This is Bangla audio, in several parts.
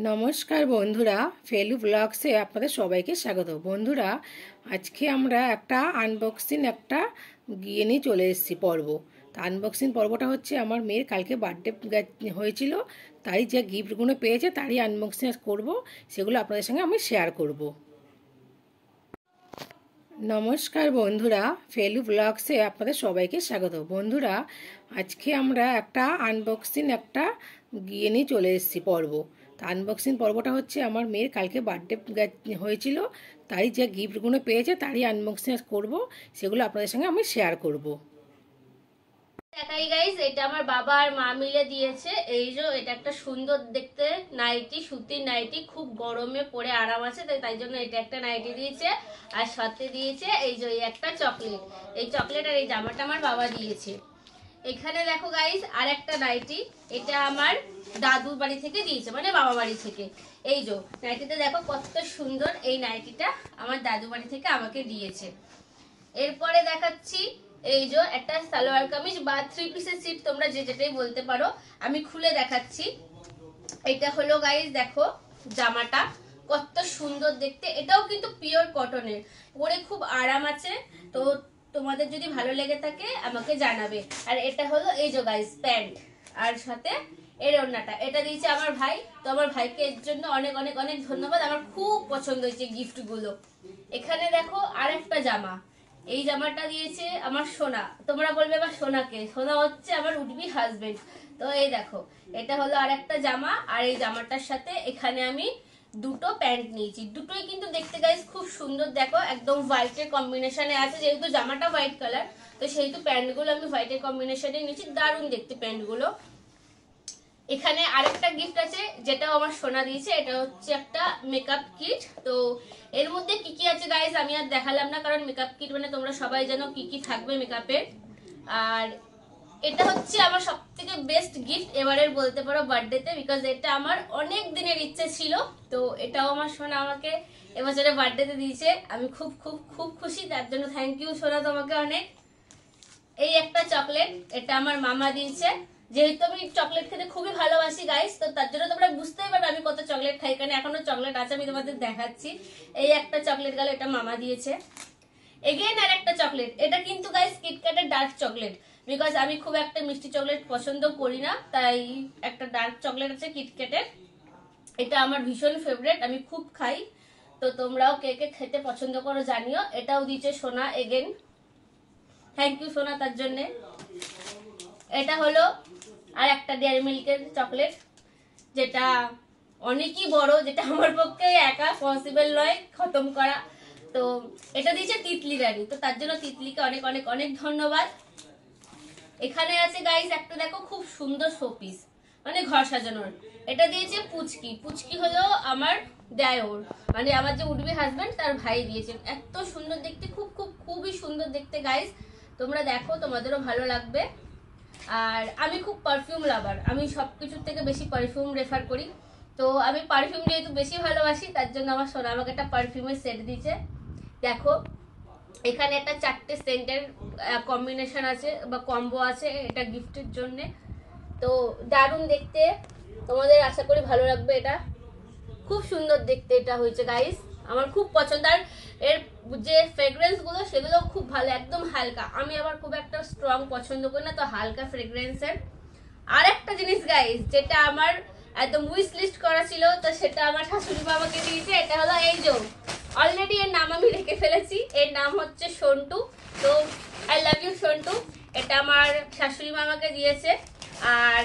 নমস্কার বন্ধুরা, ফেলু ব্লগসে আপনাদের সবাইকে স্বাগত। বন্ধুরা, আজকে আমরা একটা আনবক্সিং গিয়ে নিয়ে চলে এসেছি পর্ব। তা আনবক্সিং পর্বটা হচ্ছে আমার মেয়ের কালকে বার্থডে হয়েছিল, তাই যে গিফটগুলো পেয়েছে তারই আনবক্সিং করব, সেগুলো আপনাদের সঙ্গে আমি শেয়ার করব। নমস্কার বন্ধুরা, ফেলু ব্লগসে আপনাদের সবাইকে স্বাগত। বন্ধুরা, আজকে আমরা একটা আনবক্সিং গিয়ে নিয়ে চলে এসেছি পর্ব। তা আনবক্সিং পর্বটা হচ্ছে আমার মেয়ের কালকে বার্থডে হয়েছিল, তাই যে গিফটগুলো পেয়েছে তারই আনবক্সিং করব, সেগুলো আপনাদের সঙ্গে আমি শেয়ার করব। দেখাই গাইস, এটা আমার বাবা আর মা মিলে দিয়েছে। এই যে এটা একটা সুন্দর দেখতে নাইটি, সুতির নাইটি, খুব গরমে পরে আরাম আছে, তাই জন্য এটা একটা নাইটি দিয়েছে। আর সাথে দিয়েছে এই যে একটা চকলেট। এই চকলেট আর এই জামাটা আমার বাবা দিয়েছে। এখানে দেখো গাইস আর একটা নাইটি, এটা আমার দাদুর বাড়ি থেকে দিয়েছে, মানে বাবা বাড়ি থেকে। এই যে নাইটিতে দেখো কত সুন্দর, এই নাইটিটা আমার দাদু বাড়ি থেকে আমাকে দিয়েছে। এরপরে দেখাচ্ছি এই যে একটা সালোয়ার কামিজ বা 3 পিসের সেট, তোমরা যেটাই বলতে পারো। আমি খুলে দেখাচ্ছি। এটা হলো গাইস, দেখো জামাটা কত সুন্দর দেখতে। এটাও কিন্তু পিওর কটনের, পরে খুব আরাম আছে। তো তোমাদের যদি ভালো লেগে থাকে আমাকে জানাবে। আর এটা হলো এই যে গাইস প্যান্ট, আর সাথে এর ওড়নাটা, এটা দিয়েছে আমার ভাই। তো আমার ভাইকে এর জন্য অনেক অনেক অনেক ধন্যবাদ। আমার খুব পছন্দ হয়েছে গিফট গুলো। এখানে দেখো আর একটা জামা, এই জামাটা দিয়েছে আমার সোনা। তোমরা বলবে আমার সোনাকে, সোনা হচ্ছে আমার উডবি হাজবেন্ড। তো এই দেখো এটা হলো আর একটা জামা, আর এই জামাটার সাথে এখানে আমি দুটো প্যান্ট নিয়েছি। দুটোই কিন্তু দেখতে গাইস খুব সুন্দর, দেখো একদম হোয়াইটের কম্বিনেশনে আছে। যেহেতু জামাটা হোয়াইট কালার, তো সেহেতু প্যান্টগুলো আমি হোয়াইটের কম্বিনেশনে নিয়েছি। দারুণ দেখতে প্যান্টগুলো। এখানে আরেকটা গিফট আছে, যেটাও আমার সোনা দিয়েছে। এটা হচ্ছে একটা মেকআপ কিট। তো এর মধ্যে কি কি আছে গাইস আমি আর দেখালাম না, কারণ মেকআপ কিট মানে তোমরা সবাই জানো কি কি থাকবে মেকআপের। আর এটা হচ্ছে আমার সবথেকে বেস্ট গিফট এবারের বলতে পারো বার্থডেতে, বিকজ এটা আমার অনেক দিনের ইচ্ছে ছিল। তো এটাও আমার সোনা আমাকে এবছরে বার্থডেতে দিয়েছে। আমি খুব খুব খুব খুশি, তার জন্য থ্যাংক ইউ সোনা তোমাকে অনেক। এই একটা চকলেট, এটা আমার মামা দিয়েছে। যেহেতু আমি চকলেট খেতে খুবই ভালোবাসি গাইস, তো তার জন্য তোমরা বুঝতেই পারবে আমি কত চকলেট খাই। এখানে এখনো চকলেট আছে, আমি তোমাদের দেখাচ্ছি। এই একটা চকলেট গেল, এটা মামা দিয়েছে। এগেইন আর একটা চকলেট, এটা কিন্তু গাইস কিটক্যাটের ডার্ক চকলেট, বিকজ আমি খুব একটা মিষ্টি চকলেট পছন্দ করি না, তাই একটা ডার্ক চকলেট আছে কিটক্যাটের। এটা আমার ভীষণ ফেভারিট, আমি খুব খাই। তো তোমরাও কে কে খেতে পছন্দ করো জানিও। এটাও দিয়েছে সোনা, এগেইন থ্যাংক ইউ সোনা তার জন্য। এটা হলো আর একটা ডেয়ারি মিল্কের চকলেট, যেটা অনেকই বড়, যেটা আমার পক্ষে একা পসিবল নয় খতম করা। তো এটা দিয়েছে তিতলি রানী, তো তার জন্য তিতলিকে অনেক অনেক অনেক ধন্যবাদ। এখানে আছে গাইস একটা দেখো খুব সুন্দর শোপিস, মানে ঘর সাজানোর। এটা দিয়েছে পুচকি। পুচকি হলো আমার দেওর, মানে আমার যে উডবি হাজবেন্ড তার ভাই দিয়েছে। এত সুন্দর দেখতে, খুব খুব খুবই সুন্দর দেখতে গাইস। তোমরা দেখো, তোমাদেরও ভালো লাগবে। আর আমি খুব পারফিউম লাভার, আমি সবকিছুর থেকে বেশি পারফিউম রেফার করি। তো আমি পারফিউম যেহেতু বেশি ভালোবাসি, তার জন্য আমার সোনা আমাকে একটা পারফিউমের সেট দিয়েছে। দেখো এখানে একটা 4টে সেন্টের কম্বিনেশন আছে বা কম্বো আছে, এটা গিফটের জন্য। তো দারুণ দেখতে, তোমাদের আশা করি ভালো লাগবে। এটা খুব সুন্দর দেখতে এটা হয়েছে গাইস, আমার খুব পছন্দ। আর এর যে ফ্রেগ্রেন্স গুলো সেগুলো খুব ভালো, একদম হালকা। আমি আবার খুব একটা স্ট্রং পছন্দ করি না, তো হালকা ফ্রেগ্রেন্সের। আর একটা জিনিস গাইস, যেটা আমার একদম উইশ লিস্ট করা ছিল, তো সেটা আমার শাশুড়ি মা আমাকে দিয়েছে। এটা হলো এই যে, অলরেডি এর নাম আমি রেখে ফেলেছি, এর নাম হচ্ছে সন্টু। তো আই লাভ ইউ সন্টু। এটা আমার শাশুড়ি মা আমাকে দিয়েছে। আর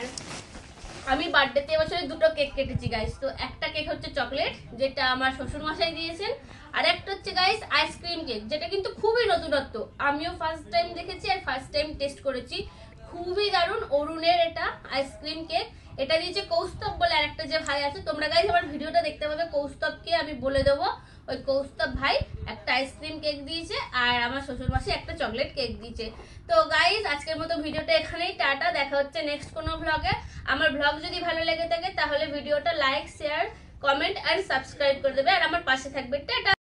আমি বার্থডেতে এবছরে দুটো কেক কেটেছি গাইস। তো একটা কেক হচ্ছে চকলেট, যেটা আমার শ্বশুর মশাই দিয়েছেন। আর একটা হচ্ছে গাইস আইসক্রিম কেক, যেটা কিন্তু খুবই নতুনত্ব, আমিও ফার্স্ট টাইম দেখেছি আর ফার্স্ট টাইম টেস্ট করেছি। খুবই দারুণ, অরুণের এটা আইসক্রিম কেক। এটা দিয়েছে কৌস্তব বলে আরেকটা যে ভাই আছে। তোমরা গাইস আমার ভিডিওটা দেখতে পাবে, কৌস্তবকে আমি বলে দেবো। ওই কৌস্তব ভাই একটা আইসক্রিম কেক দিয়েছে, আর আমার শ্বশুর মাসি একটা চকলেট কেক দিয়েছে। তো গাইস আজকের মতো ভিডিওটা এখানেই, টাটা। দেখা হচ্ছে নেক্সট কোনো ব্লগে। আমার ব্লগ যদি ভালো লেগে থাকে তাহলে ভিডিওটা লাইক, শেয়ার, কমেন্ট আর সাবস্ক্রাইব করে দেবে, আর আমার পাশে থাকবে। টাটা।